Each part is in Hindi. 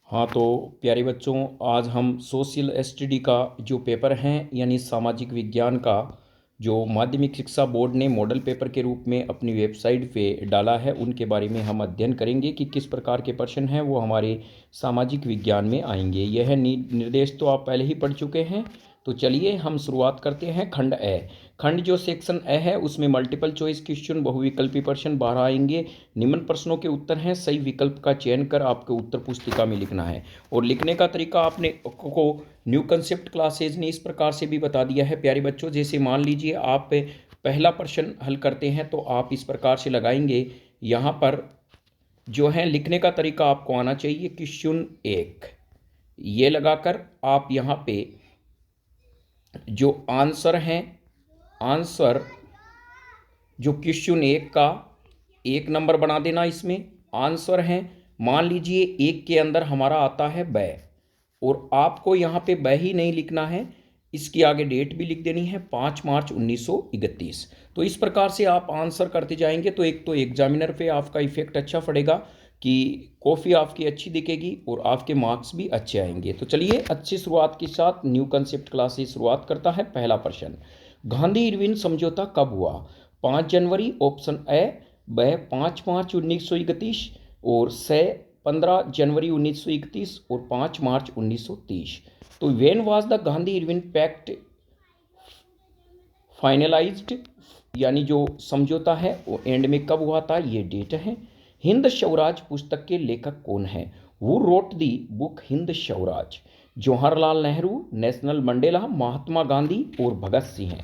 हाँ तो प्यारे बच्चों, आज हम सोशल स्टडी का जो पेपर हैं यानी सामाजिक विज्ञान का जो माध्यमिक शिक्षा बोर्ड ने मॉडल पेपर के रूप में अपनी वेबसाइट पे डाला है उनके बारे में हम अध्ययन करेंगे कि किस प्रकार के प्रश्न हैं वो हमारे सामाजिक विज्ञान में आएंगे। यह निर्देश तो आप पहले ही पढ़ चुके हैं। तो चलिए हम शुरुआत करते हैं। खंड ए। खंड जो सेक्शन ए है उसमें मल्टीपल चॉइस क्वेश्चन, बहुविकल्पी प्रश्न बाहर आएंगे। निम्न प्रश्नों के उत्तर हैं, सही विकल्प का चयन कर आपको उत्तर पुस्तिका में लिखना है। और लिखने का तरीका आपने को न्यू कंसेप्ट क्लासेज ने इस प्रकार से भी बता दिया है प्यारे बच्चों। जैसे मान लीजिए आप पहला प्रश्न हल करते हैं तो आप इस प्रकार से लगाएंगे। यहाँ पर जो है लिखने का तरीका आपको आना चाहिए। क्वेश्चन एक ये लगाकर आप यहाँ पे जो आंसर हैं, आंसर जो क्वेश्चन एक का 1 नंबर बना देना। इसमें आंसर है, मान लीजिए एक के अंदर हमारा आता है बै, और आपको यहाँ पे बै ही नहीं लिखना है, इसकी आगे डेट भी लिख देनी है 5 मार्च 1931। तो इस प्रकार से आप आंसर करते जाएंगे तो एक तो एग्जामिनर पे आपका इफेक्ट अच्छा पड़ेगा कि कॉफ़ी आपकी अच्छी दिखेगी और आपके मार्क्स भी अच्छे आएंगे। तो चलिए अच्छी शुरुआत के साथ न्यू कंसेप्ट क्लास से शुरुआत करता है। पहला प्रश्न, गांधी इरविन समझौता कब हुआ? 5 जनवरी ऑप्शन ए, ब 5 मार्च 1931 और से 15 जनवरी 1931 और 5 मार्च 1930। तो when was the Gandhi Irwin pact finalised, यानी जो समझौता है वो एंड में कब हुआ था, ये डेट है। हिंद स्वराज पुस्तक के लेखक कौन है? Who wrote the book Hind Swaraj? Jawaharlal Nehru, Nelson Mandela, Mahatma Gandhi और भगत सिंह हैं।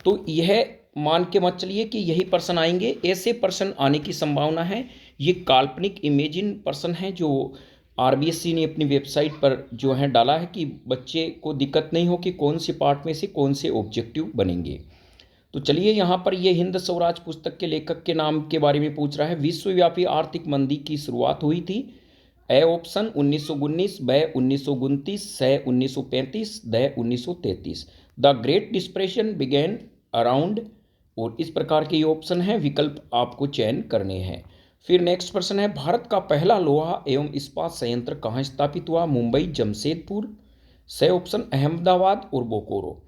तो यह मान के मत चलिए कि यही प्रश्न आएंगे। ऐसे प्रश्न आने की संभावना है। ये काल्पनिक इमेजिन प्रश्न है जो आरबीएससी ने अपनी वेबसाइट पर जो है डाला है कि बच्चे को दिक्कत नहीं हो कि कौन से पार्ट में से कौन से ऑब्जेक्टिव बनेंगे। तो चलिए यहाँ पर ये हिंद स्वराज पुस्तक के लेखक के नाम के बारे में पूछ रहा है। विश्वव्यापी आर्थिक मंदी की शुरुआत हुई थी। ए ऑप्शन 1919, ब 1929, से 1935, द 1933। The great depression began around, और इस प्रकार के ये ऑप्शन हैं, विकल्प आपको चयन करने हैं। फिर नेक्स्ट प्रश्न है, भारत का पहला लोहा एवं इस्पात संयंत्र कहाँ स्थापित हुआ? मुंबई, जमशेदपुर। से ऑप्शन अहमदाबाद और Bokaro.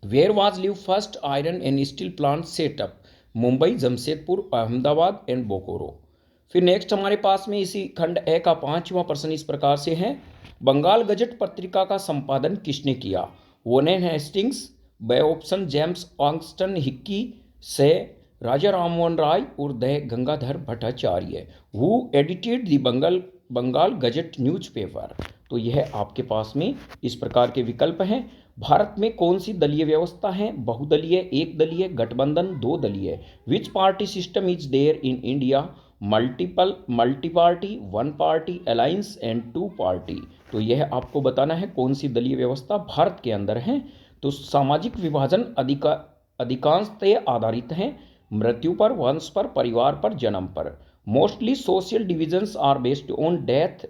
Where was live first iron and steel plant set up? Mumbai, Jamshedpur, Ahmedabad and Bokaro. फिर नेक्स्ट हमारे पास में इसी खंड ए का 5वां प्रश्न इस प्रकार से है, बंगाल गजट पत्रिका का संपादन किसने किया? वोनेन हेस्टिंग्स, ब ऑप्शन जेम्स ऑन्गस्टन हिक्की, से राजा राममोहन राय और द Gangadhar Bhattacharya. Who edited the Bengal gazette newspaper? तो यह आपके पास में इस प्रकार के विकल्प हैं। भारत में कौन सी दलीय व्यवस्था है? बहुदलीय, एक दलीय, गठबंधन, दो दलीय। Which party system is there in India? Multi party, one party alliance and two party. तो यह आपको बताना है कौन सी दलीय व्यवस्था भारत के अंदर है। तो सामाजिक विभाजन अधिकांशतः आधारित है मृत्यु पर, वंश पर, परिवार पर, जन्म पर। Mostly social divisions are based on death,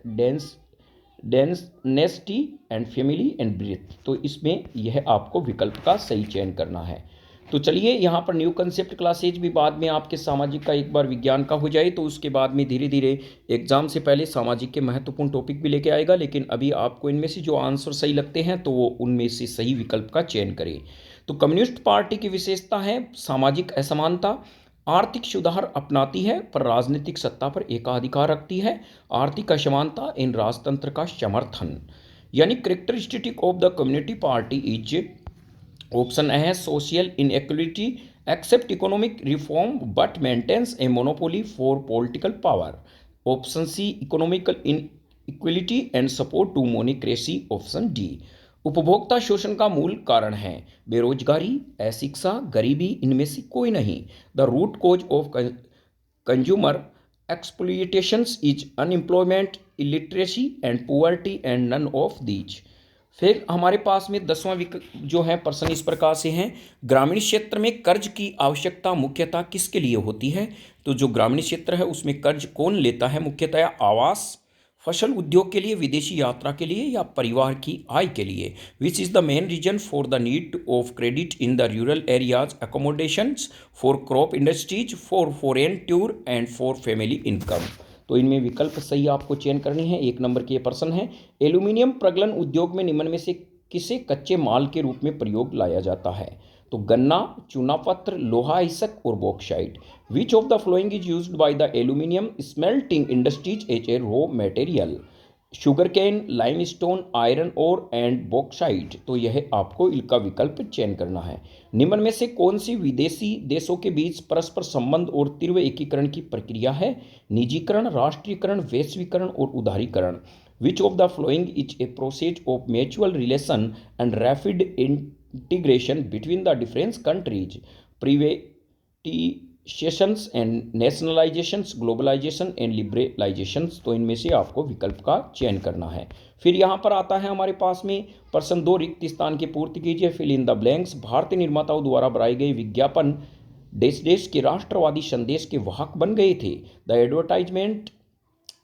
density and family and breath. तो इसमें यह आपको विकल्प का सही चयन करना है। तो चलिए यहाँ पर न्यू कंसेप्ट क्लासेज भी बाद में आपके सामाजिक का एक बार विज्ञान का हो जाए तो उसके बाद में धीरे धीरे एग्जाम से पहले सामाजिक के महत्वपूर्ण टॉपिक भी लेके आएगा। लेकिन अभी आपको इनमें से जो आंसर सही लगते हैं तो वो उनमें से सही विकल्प का चयन करें। तो कम्युनिस्ट पार्टी की विशेषता है सामाजिक असमानता, आर्थिक सुधार अपनाती है पर राजनीतिक सत्ता पर एकाधिकार रखती है, आर्थिक असमानता इन राजतंत्र का समर्थन। यानी characteristic of the community party is option है social inequality, except economic reform but maintains a monopoly for political power. Option C economical inequality and support to monarchy. Option D उपभोक्ता शोषण का मूल कारण है बेरोजगारी, अशिक्षा, गरीबी, इनमें से कोई नहीं। The root cause of consumer exploitations is unemployment, illiteracy and poverty and none of these. फिर हमारे पास में 10वां जो है प्रश्न इस प्रकार से हैं, ग्रामीण क्षेत्र में कर्ज की आवश्यकता मुख्यतः किसके लिए होती है? तो जो ग्रामीण क्षेत्र है उसमें कर्ज कौन लेता है? मुख्यतः आवास, फसल उद्योग के लिए, विदेशी यात्रा के लिए या परिवार की आय के लिए। Which is the main reason for the need of credit in the rural areas? Accommodations, for crop industries, for foreign tour and for family income. तो तो इनमें विकल्प सही आपको चयन करनी है। 1 नंबर के ये प्रश्न है, एल्यूमिनियम प्रगलन उद्योग में निम्न में से किसे कच्चे माल के रूप में प्रयोग लाया जाता है? तो गन्ना, चूना पत्र, लोहा अयस्क और bauxite. Which of the following is used by the aluminium smelting industries as a raw material? Sugar cane, limestone, iron ore and bauxite. तो यह आपको इनका विकल्प चयन करना है। निम्न में से कौन सी विदेशी देशों के बीच परस्पर संबंध और तीव्र एकीकरण की प्रक्रिया है? निजीकरण, राष्ट्रीयकरण, वैश्वीकरण और उदारीकरण। Which of the following is a process of mutual relation and rapid integration between the different countries? Privatisations and nationalisations, globalisation and liberalisations. तो इनमें से आपको विकल्प का चयन करना है। फिर यहाँ पर आता है हमारे पास में प्रश्न 2, रिक्त स्थान की पूर्ति कीजिए, फिल इन द ब्लैंक्स। भारतीय निर्माताओं द्वारा बनाए गए विज्ञापन देश देश के राष्ट्रवादी संदेश के वाहक बन गए थे। The advertisement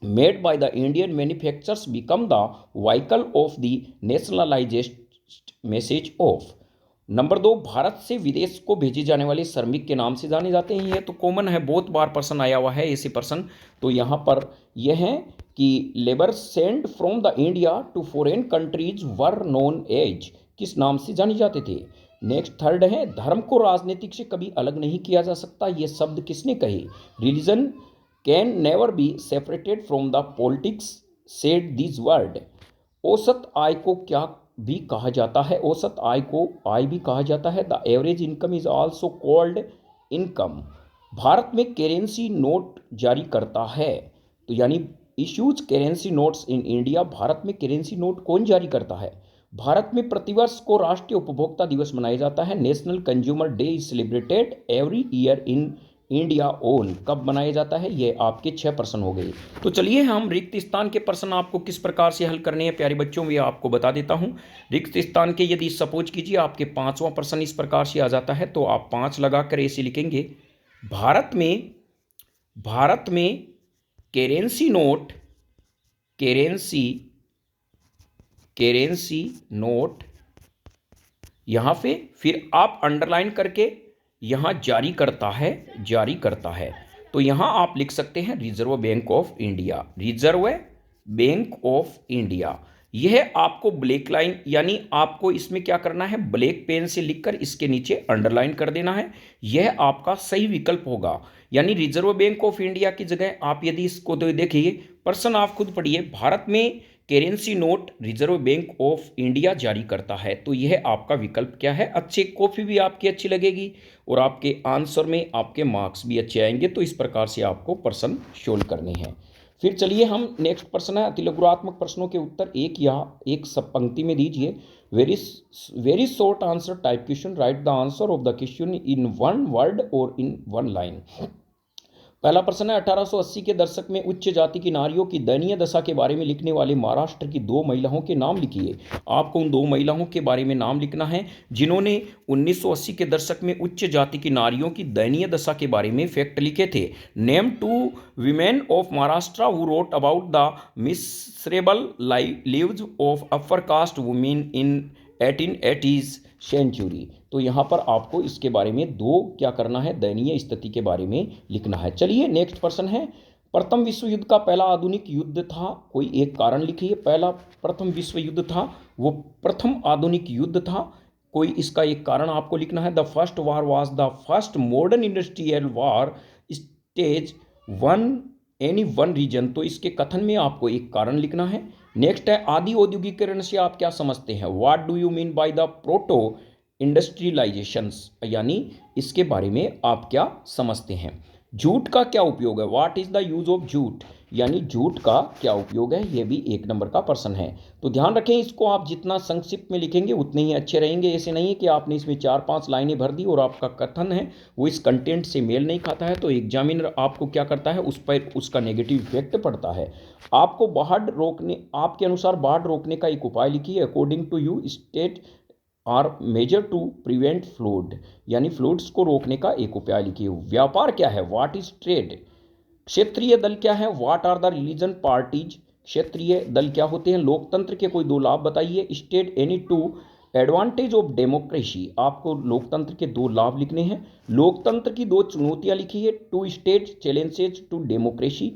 made by the Indian manufacturers become the vehicle of the nationalist message of. Number 2, Bharat से विदेश को भेजे जाने वाले श्रमिक के नाम से जाने जाते हैं। ये तो कॉमन है, बहुत बार प्रश्न आया हुआ है ऐसे प्रश्न। तो यहाँ पर यह है कि labour send from the India to foreign countries were known as, किस नाम से जाने जाते थे? नेक्स्ट 3rd है, धर्म को राजनीतिक से कभी अलग नहीं किया जा सकता, ये शब्द किसने कहे? Religion can never be separated from the politics said this word. औसत आय को क्या भी कहा जाता है? औसत आय को आय भी कहा जाता है। The average income is also called income. Bharat में करेंसी नोट जारी करता है, तो यानी issues currency notes in India. Bharat में करेंसी नोट कौन जारी करता है? भारत में प्रतिवर्ष को राष्ट्रीय उपभोक्ता दिवस मनाया जाता है। National consumer day is celebrated every year in India own. कब मनाया जाता है? ये आपके 6 प्रश्न हो गए। तो चलिए हम रिक्त स्थान के प्रश्न आपको किस प्रकार से हल करने हैं प्यारे बच्चों, ये आपको बता देता हूँ। रिक्त स्थान के यदि सपोज कीजिए आपके 5वां प्रश्न इस प्रकार से आ जाता है, तो आप 5 लगाकर ऐसे लिखेंगे, भारत में करेंसी नोट यहाँ पे फिर आप अंडरलाइन करके यहाँ जारी करता है। तो यहाँ आप लिख सकते हैं reserve bank of India, reserve bank of India. यह आपको ब्लैक लाइन, यानी आपको इसमें क्या करना है, ब्लैक पेन से लिखकर इसके नीचे अंडरलाइन कर देना है। यह आपका सही विकल्प होगा। यानी रिजर्व बैंक ऑफ इंडिया की जगह आप यदि इसको तो देखिए, प्रश्न आप खुद पढ़िए, भारत में currency note reserve bank of India जारी करता है। तो यह आपका विकल्प क्या है? अच्छी कॉपी भी आपकी अच्छी लगेगी और आपके आंसर में आपके मार्क्स भी अच्छे आएंगे। तो इस प्रकार से आपको प्रश्न सोल्व करने हैं। फिर चलिए हम नेक्स्ट प्रश्न है, अतिलघुरात्मक प्रश्नों के उत्तर एक सब पंक्ति में दीजिए। Very short answer type question, write the answer of the question in 1 word और इन 1 लाइन। पहला प्रश्न है, 1880 के दशक में उच्च जाति की नारियों की दयनीय दशा के बारे में लिखने वाले महाराष्ट्र की 2 महिलाओं के नाम लिखिए। आपको उन 2 महिलाओं के बारे में नाम लिखना है जिन्होंने 1980 के दशक में उच्च जाति की नारियों की दयनीय दशा के बारे में फैक्ट लिखे थे। Name 2 women of Maharashtra who wrote about the miserable lives of upper caste women in 1880s century. तो यहाँ पर आपको इसके बारे में 2 क्या करना है, दयनीय स्थिति के बारे में लिखना है। चलिए नेक्स्ट प्रश्न है, प्रथम विश्व युद्ध का पहला आधुनिक युद्ध था, कोई एक कारण लिखिए। प्रथम विश्व युद्ध था वो प्रथम आधुनिक युद्ध था, कोई इसका एक कारण आपको लिखना है। The first war was the first modern industrial war state any one reason. तो इसके कथन में आपको एक कारण लिखना है। नेक्स्ट है, आदि औद्योगिकरण से आप क्या समझते हैं? What do you mean by the proto industrialisations, यानी इसके बारे में आप क्या समझते हैं? झूठ का क्या उपयोग है? What is the use of झूठ, यानी झूठ का क्या उपयोग है? यह भी 1 नंबर का प्रश्न है। तो ध्यान रखें, इसको आप जितना संक्षिप्त में लिखेंगे उतने ही अच्छे रहेंगे। ऐसे नहीं है कि आपने इसमें 4-5 लाइनें भर दी और आपका कथन है वो इस कंटेंट से मेल नहीं खाता है, तो एग्जामिनर आपको क्या करता है, उस पर उसका नेगेटिव इफेक्ट पड़ता है। आपको बाढ़ रोकने, आपके अनुसार बाढ़ रोकने का एक उपाय लिखिए। According to you state are measure to prevent flood, यानी फ्लूड्स को रोकने का एक उपाय लिखिए। व्यापार क्या है? What is trade? क्षेत्रीय दल क्या है? What are the religion parties? क्षेत्रीय दल क्या होते हैं? लोकतंत्र के कोई 2 लाभ बताइए। State any 2 advantage of democracy, आपको लोकतंत्र के 2 लाभ लिखने हैं। लोकतंत्र की 2 चुनौतियां लिखिए। 2 स्टेट चैलेंजेस टू डेमोक्रेसी।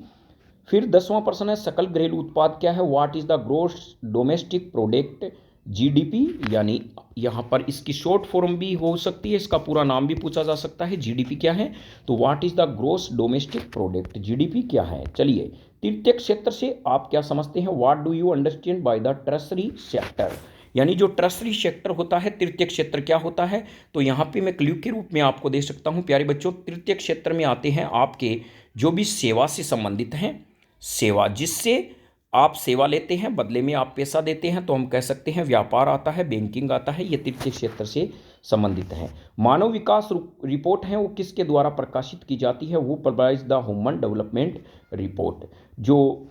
फिर 10वां प्रश्न है सकल घरेलू उत्पाद क्या है, what is the gross domestic product, GDP, यानी यहाँ पर इसकी शॉर्ट फॉर्म भी हो सकती है, इसका पूरा नाम भी पूछा जा सकता है। जीडीपी क्या है, तो what is the gross domestic product, GDP क्या है। चलिए, तृतीय क्षेत्र से आप क्या समझते हैं, what do you understand by the treasury sector, यानी जो ट्रेजरी सेक्टर होता है, तृतीय क्षेत्र क्या होता है। तो यहाँ पे मैं क्ल्यू के रूप में आपको दे सकता हूँ प्यारे बच्चों, तृतीय क्षेत्र में आते हैं आपके जो भी सेवा से संबंधित हैं, सेवा जिससे आप सेवा लेते हैं, बदले में आप पैसा देते हैं, तो हम कह सकते हैं व्यापार आता है, बैंकिंग आता है, ये तृतीय क्षेत्र से संबंधित है। मानव विकास रिपोर्ट है वो किसके द्वारा प्रकाशित की जाती है, वो provides the human development report. जो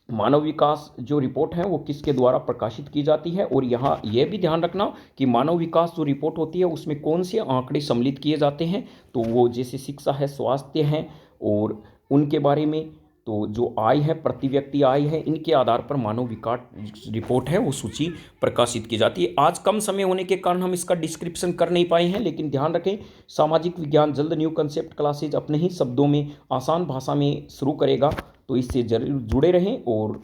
मानव विकास जो रिपोर्ट है वो किसके द्वारा प्रकाशित की जाती है, और यहाँ यह भी ध्यान रखना कि मानव विकास जो रिपोर्ट होती है उसमें कौन से आंकड़े सम्मिलित किए जाते हैं, तो वो जैसे शिक्षा है, स्वास्थ्य है और उनके बारे में, तो जो आय है, प्रति व्यक्ति आय है, इनके आधार पर मानव विकास रिपोर्ट है वो सूची प्रकाशित की जाती है। आज कम समय होने के कारण हम इसका डिस्क्रिप्शन कर नहीं पाए हैं, लेकिन ध्यान रखें सामाजिक विज्ञान जल्द न्यू कंसेप्ट क्लासेज अपने ही शब्दों में आसान भाषा में शुरू करेगा, तो इससे जरूर जुड़े रहें। और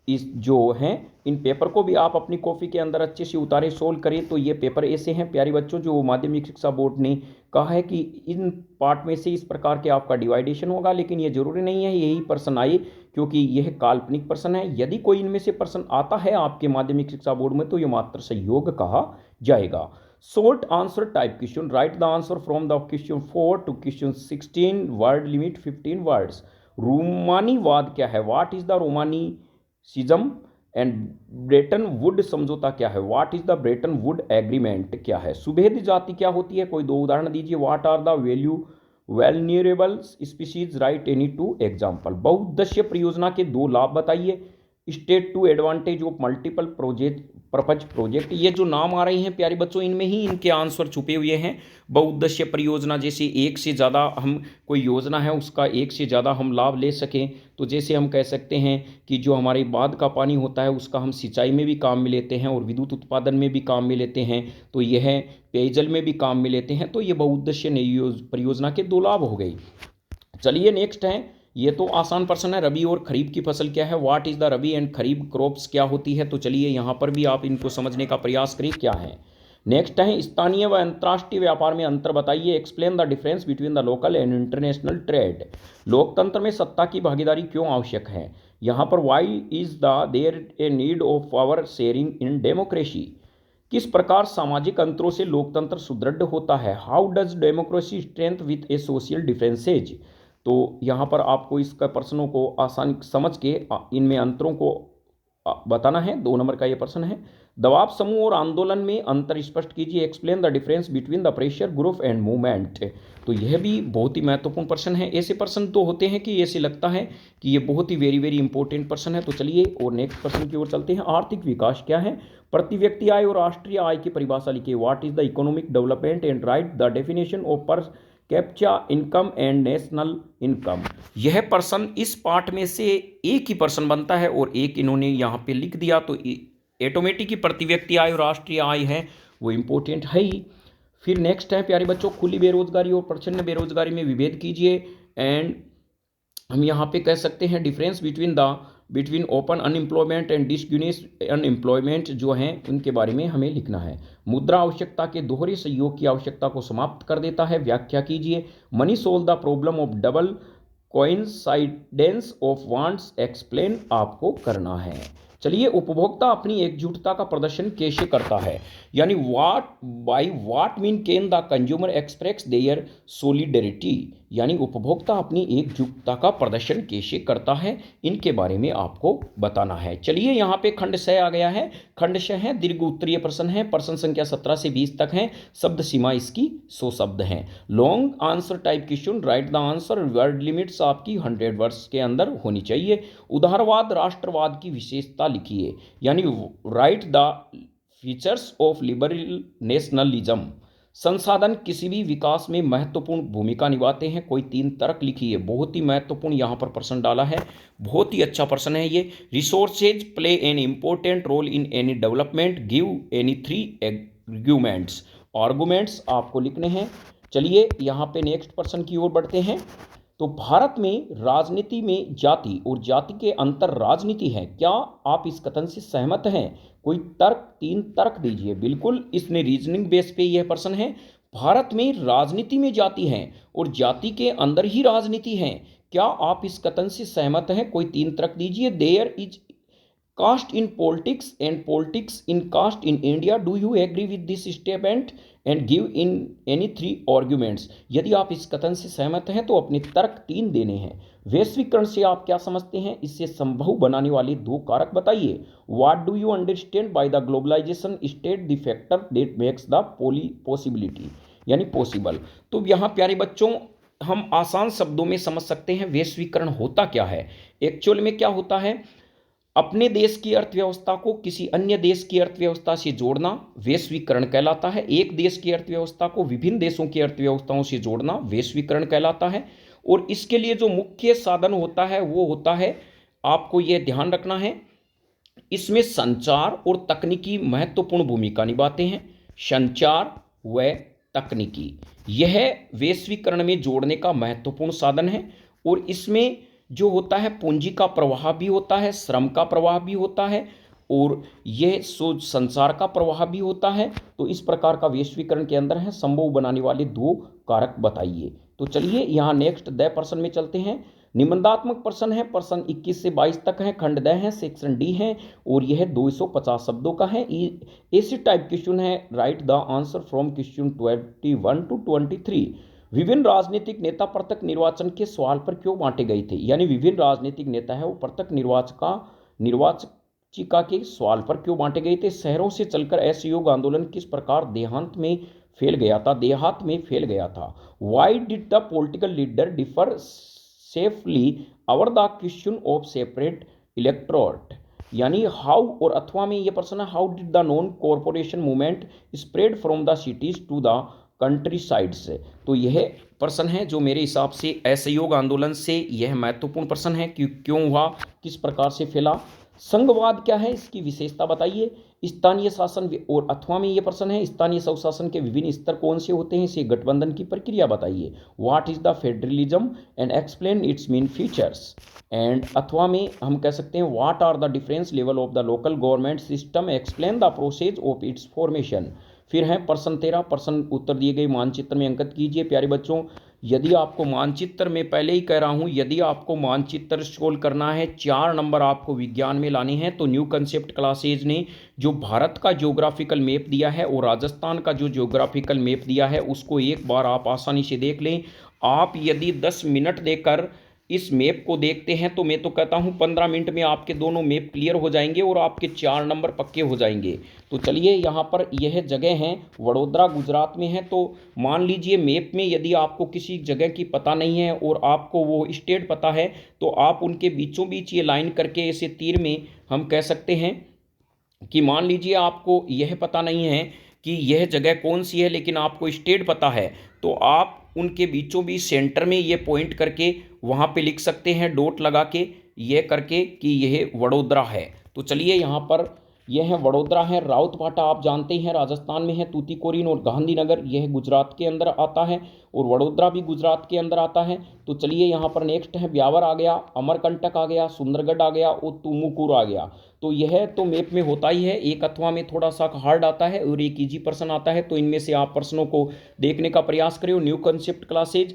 इस जो हैं इन पेपर को भी आप अपनी कॉपी के अंदर अच्छे से उतारे, सोल्व करें। तो ये पेपर ऐसे हैं प्यारे बच्चों जो माध्यमिक शिक्षा बोर्ड ने कहा है कि इन पार्ट में से इस प्रकार के आपका डिवाइडेशन होगा, लेकिन ये जरूरी नहीं है यही प्रश्न आए, क्योंकि यह काल्पनिक प्रश्न है। यदि कोई इनमें से प्रश्न आता है आपके माध्यमिक शिक्षा बोर्ड में तो ये मात्र सहयोग कहा जाएगा। Short answer type question, write the answer from the question 4 to question 16, word limit 15 words. रोमानीवाद क्या है, what is the romanticism, and Bretton Wood समझौता क्या है, what is the Bretton Wood agreement क्या है। सुभेद जाति क्या होती है, कोई 2 उदाहरण दीजिए। What are the value vulnerable species, write any 2 example. बहुउद्देश्य परियोजना के 2 लाभ बताइए। State two advantage of multiple project purpose project, ये जो नाम आ रहे हैं प्यारे बच्चों इनमें ही इनके आंसर छुपे हुए हैं। बहुउद्देश्य परियोजना जैसे एक से ज़्यादा हम कोई योजना है उसका एक से ज़्यादा हम लाभ ले सकें, तो जैसे हम कह सकते हैं कि जो हमारे बांध का पानी होता है उसका हम सिंचाई में भी काम में लेते हैं और विद्युत उत्पादन में भी काम में लेते हैं, तो यह पेयजल में भी काम में लेते हैं। तो ये बहुउद्देश्य परियोजना के 2 लाभ हो गई। चलिए नेक्स्ट है, ये तो आसान प्रश्न है, रबी और खरीफ की फसल क्या है, what is the rabi and kharif crops क्या होती है। तो चलिए यहाँ पर भी आप इनको समझने का प्रयास करिए क्या है। नेक्स्ट है, स्थानीय व अंतर्राष्ट्रीय व्यापार में अंतर बताइए। Explain the difference between the local and international trade. लोकतंत्र में सत्ता की भागीदारी क्यों आवश्यक है। यहाँ पर why is the there a need of power sharing in democracy. किस प्रकार सामाजिक अंतरों से लोकतंत्र सुदृढ़ होता है। How does democracy strength with a social differences. तो यहाँ पर आपको इसका प्रश्नों को आसान समझ के इनमें अंतरों को बताना है। 2 नंबर का ये प्रश्न है। दबाव समूह और आंदोलन में अंतर स्पष्ट कीजिए। Explain the difference between the pressure group and movement. तो यह भी बहुत ही महत्वपूर्ण प्रश्न है। ऐसे प्रश्न तो होते हैं कि ऐसे लगता है कि ये बहुत ही वेरी वेरी इंपॉर्टेंट प्रश्न है। तो चलिए और नेक्स्ट प्रश्न की ओर चलते हैं। आर्थिक विकास क्या है। प्रति व्यक्ति आय और राष्ट्रीय आय की परिभाषा लिखिए। What is the economic development and write the definition of per capita income and national income. यह प्रश्न इस पार्ट में से एक ही प्रश्न बनता है और एक इन्होंने यहाँ पे लिख दिया, तो ऑटोमेटिक ही प्रति व्यक्ति आय और राष्ट्रीय आय है वो इम्पोर्टेंट है ही। फिर नेक्स्ट है प्यारे बच्चों, खुली बेरोजगारी और प्रच्छन्न बेरोजगारी में विभेद कीजिए। एंड हम यहाँ पे कह सकते हैं difference between open unemployment and disguised unemployment जो हैं उनके बारे में हमें लिखना है। मुद्रा आवश्यकता के दोहरे सहयोग की आवश्यकता को समाप्त कर देता है, व्याख्या कीजिए। Money solve the problem of double coincidence of wants, explain आपको करना है। चलिए, उपभोक्ता अपनी एकजुटता का प्रदर्शन कैसे करता है, यानी by what mean can the consumer express their solidarity, यानी उपभोक्ता अपनी एकजुटता का प्रदर्शन कैसे करता है, इनके बारे में आपको बताना है। चलिए, यहाँ पे खंड 6 आ गया है। खंड 6 है, दीर्घ उत्तरीय प्रश्न है, प्रश्न संख्या 17 से 20 तक है, शब्द सीमा इसकी 100 शब्द हैं। Long answer type question, write the answer, word limits आपकी 100 वर्ड्स के अंदर होनी चाहिए। उदारवाद राष्ट्रवाद की विशेषता लिखिए, यानी right the features of liberal nationalism. संसाधन किसी भी विकास में महत्वपूर्ण भूमिका निभाते हैं, कोई 3 तर्क लिखिए। बहुत ही महत्वपूर्ण यहाँ पर प्रश्न डाला है, बहुत ही अच्छा प्रश्न है ये। Resources play an important role in any development, give any 3 arguments आपको लिखने हैं। चलिए यहाँ पे नेक्स्ट प्रश्न की ओर बढ़ते हैं। तो भारत में राजनीति में जाति और जाति के अंतर राजनीति है, क्या आप इस कथन से सहमत हैं? कोई तर्क, 3 तर्क दीजिए। बिल्कुल, इसने रीजनिंग बेस पे यह प्रश्न है। भारत में राजनीति में जाति है और जाति के अंदर ही राजनीति है, क्या आप इस कथन से सहमत हैं? कोई 3 तर्क दीजिए। There is caste in politics and politics in caste in India. Do you agree with this statement and give in any 3 arguments? यदि आप इस कथन से सहमत हैं तो अपने तर्क 3 देने हैं। वैश्वीकरण से आप क्या समझते हैं? इससे संभव बनाने वाले 2 कारक बताइए। What do you understand by the globalization? State the factor that makes the possibility, यानी पॉसिबल। तो यहाँ प्यारे बच्चों हम आसान शब्दों में समझ सकते हैं वैश्वीकरण होता क्या है। एक्चुअल में क्या होता है, अपने देश की अर्थव्यवस्था को किसी अन्य देश की अर्थव्यवस्था से जोड़ना वैश्वीकरण कहलाता है। एक देश की अर्थव्यवस्था को विभिन्न देशों की अर्थव्यवस्थाओं से जोड़ना वैश्वीकरण कहलाता है। और इसके लिए जो मुख्य साधन होता है वो होता है, आपको यह ध्यान रखना है, इसमें संचार और तकनीकी महत्वपूर्ण भूमिका निभाते हैं। संचार व तकनीकी, यह वैश्वीकरण में जोड़ने का महत्वपूर्ण साधन है। और इसमें जो होता है पूंजी का प्रवाह भी होता है, श्रम का प्रवाह भी होता है और यह संसार का प्रवाह भी होता है। तो इस प्रकार का वैश्वीकरण के अंदर है। संभव बनाने वाले 2 कारक बताइए। तो चलिए यहाँ नेक्स्ट द प्रश्न में चलते हैं। निबंधात्मक प्रश्न है, प्रश्न 21 से 22 तक है, खंड द है, सेक्शन डी है और यह 250 शब्दों का है। ऐसे टाइप क्वेश्चन है, right the answer from question 21 to 23। विभिन्न राजनीतिक नेता पृथक निर्वाचन के सवाल पर क्यों बांटे गए थे? यानी विभिन्न राजनीतिक नेता है वो पृथक निर्वाचिका के सवाल पर क्यों बांटे गए थे? शहरों से चलकर असहयोग आंदोलन किस प्रकार देहात में फैल गया था? Why did the political leader differ safely over the question of separate electorate? यानी हाउ और अथवा में यह प्रश्न है, how did the non corporation movement spread from the cities to the countryside से? तो यह प्रश्न है जो मेरे हिसाब से असहयोग आंदोलन से यह महत्वपूर्ण प्रश्न है कि क्यों हुआ, किस प्रकार से फैला। संघवाद क्या है, इसकी विशेषता बताइए। स्थानीय शासन और अथवा में यह प्रश्न है, स्थानीय स्वशासन के विभिन्न स्तर कौन से होते हैं, इसे गठबंधन की प्रक्रिया बताइए। What is the federalism and explain its main features. And अथवा में हम कह सकते हैं what are the difference level of the local government system, explain the process of its formation. फिर है प्रश्न 13, प्रश्न उत्तर दिए गए मानचित्र में अंकित कीजिए। प्यारे बच्चों, यदि आपको मानचित्र में पहले ही कह रहा हूं, यदि आपको मानचित्र सोल्व करना है, 4 नंबर आपको विज्ञान में लाने हैं, तो न्यू कंसेप्ट क्लासेज ने जो भारत का ज्योग्राफिकल मैप दिया है और राजस्थान का जो ज्योग्राफिकल मैप दिया है उसको एक बार आप आसानी से देख लें। आप यदि 10 मिनट देकर इस मैप को देखते हैं तो मैं तो कहता हूं 15 मिनट में आपके दोनों मैप क्लियर हो जाएंगे और आपके 4 नंबर पक्के हो जाएंगे। तो चलिए यहाँ पर यह जगह है, वडोदरा गुजरात में है। तो मान लीजिए मैप में यदि आपको किसी जगह की पता नहीं है और आपको वो स्टेट पता है तो आप उनके बीचों बीच ये लाइन करके ऐसे तीर में हम कह सकते हैं कि मान लीजिए आपको यह पता नहीं है कि यह जगह कौन सी है लेकिन आपको स्टेट पता है, तो आप उनके बीचों बीच सेंटर में ये पॉइंट करके वहाँ पे लिख सकते हैं, डॉट लगा के ये करके कि यह वडोदरा है। तो चलिए यहाँ पर यह है वडोदरा है। राउतभाटा आप जानते हैं राजस्थान में है, तूतीकोरिन और गांधीनगर यह गुजरात के अंदर आता है और वडोदरा भी गुजरात के अंदर आता है। तो चलिए यहाँ पर नेक्स्ट है ब्यावर आ गया, अमरकंटक आ गया, सुंदरगढ़ आ गया और तुमुकुर आ गया। तो यह तो मैप में होता ही है, एक अथवा में थोड़ा सा हार्ड आता है और एक इजी प्रश्न आता है। तो इनमें से आप प्रश्नों को देखने का प्रयास करें। न्यू कंसेप्ट क्लासेज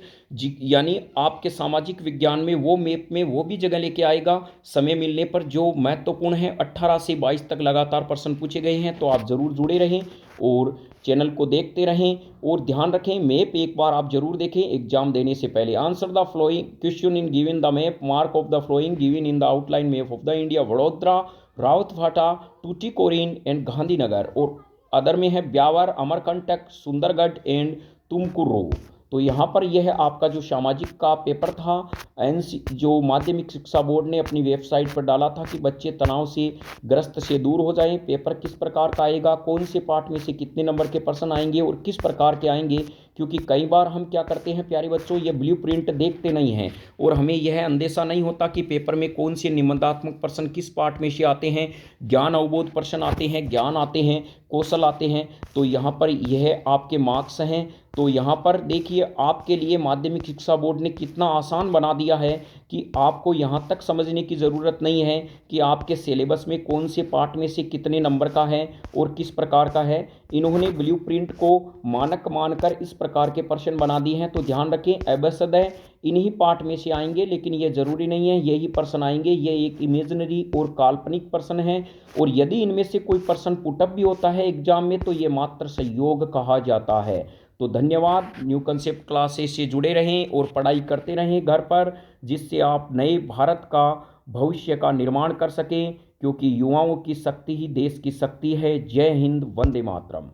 यानी आपके सामाजिक विज्ञान में वो मैप में वो भी जगह लेके आएगा समय मिलने पर, जो महत्वपूर्ण है। 18 से 22 तक लगातार प्रश्न पूछे गए हैं, तो आप जरूर जुड़े रहें और चैनल को देखते रहें। और ध्यान रखें मैप एक बार आप जरूर देखें एग्जाम देने से पहले। Answer the following question in given the map, mark of the following given in the outline map of the India. Vadodara, Rawatbhata, Tuticorin and Gandhinagar और अदर में है ब्यावर, अमरकंटक, सुंदरगढ़ एंड तुमकुरू। तो यहाँ पर यह आपका जो सामाजिक का पेपर था एनसी जो माध्यमिक शिक्षा बोर्ड ने अपनी वेबसाइट पर डाला था कि बच्चे तनाव से ग्रस्त से दूर हो जाएं। पेपर किस प्रकार का आएगा, कौन से पार्ट में से कितने नंबर के प्रश्न आएंगे और किस प्रकार के आएंगे, क्योंकि कई बार हम क्या करते हैं प्यारे बच्चों, ये ब्लूप्रिंट देखते नहीं हैं और हमें यह अंदेशा नहीं होता कि पेपर में कौन से निबंधात्मक प्रश्न किस पार्ट में से आते हैं। ज्ञान अवबोध प्रश्न आते हैं, ज्ञान आते हैं, कौशल आते हैं। तो यहाँ पर यह आपके मार्क्स हैं तो यहाँ पर देखिए आपके लिए माध्यमिक शिक्षा बोर्ड ने कितना आसान बना दिया है कि आपको यहाँ तक समझने की ज़रूरत नहीं है कि आपके सिलेबस में कौन से पार्ट में से कितने नंबर का है और किस प्रकार का है। इन्होंने ब्लूप्रिंट को मानक मानकर इस प्रकार के प्रश्न बना दिए हैं। तो ध्यान रखें, अवश्य इन्हीं पार्ट में से आएंगे, लेकिन ये ज़रूरी नहीं है यही प्रश्न आएंगे। ये एक इमेजिनरी और काल्पनिक प्रश्न है, और यदि इनमें से कोई प्रश्न पुटअप भी होता है एग्जाम में तो ये मात्र संयोग कहा जाता है। तो धन्यवाद। न्यू कंसेप्ट क्लासेस से जुड़े रहें और पढ़ाई करते रहें घर पर, जिससे आप नए भारत का भविष्य का निर्माण कर सकें, क्योंकि युवाओं की शक्ति ही देश की शक्ति है। जय हिंद, वंदे मातरम।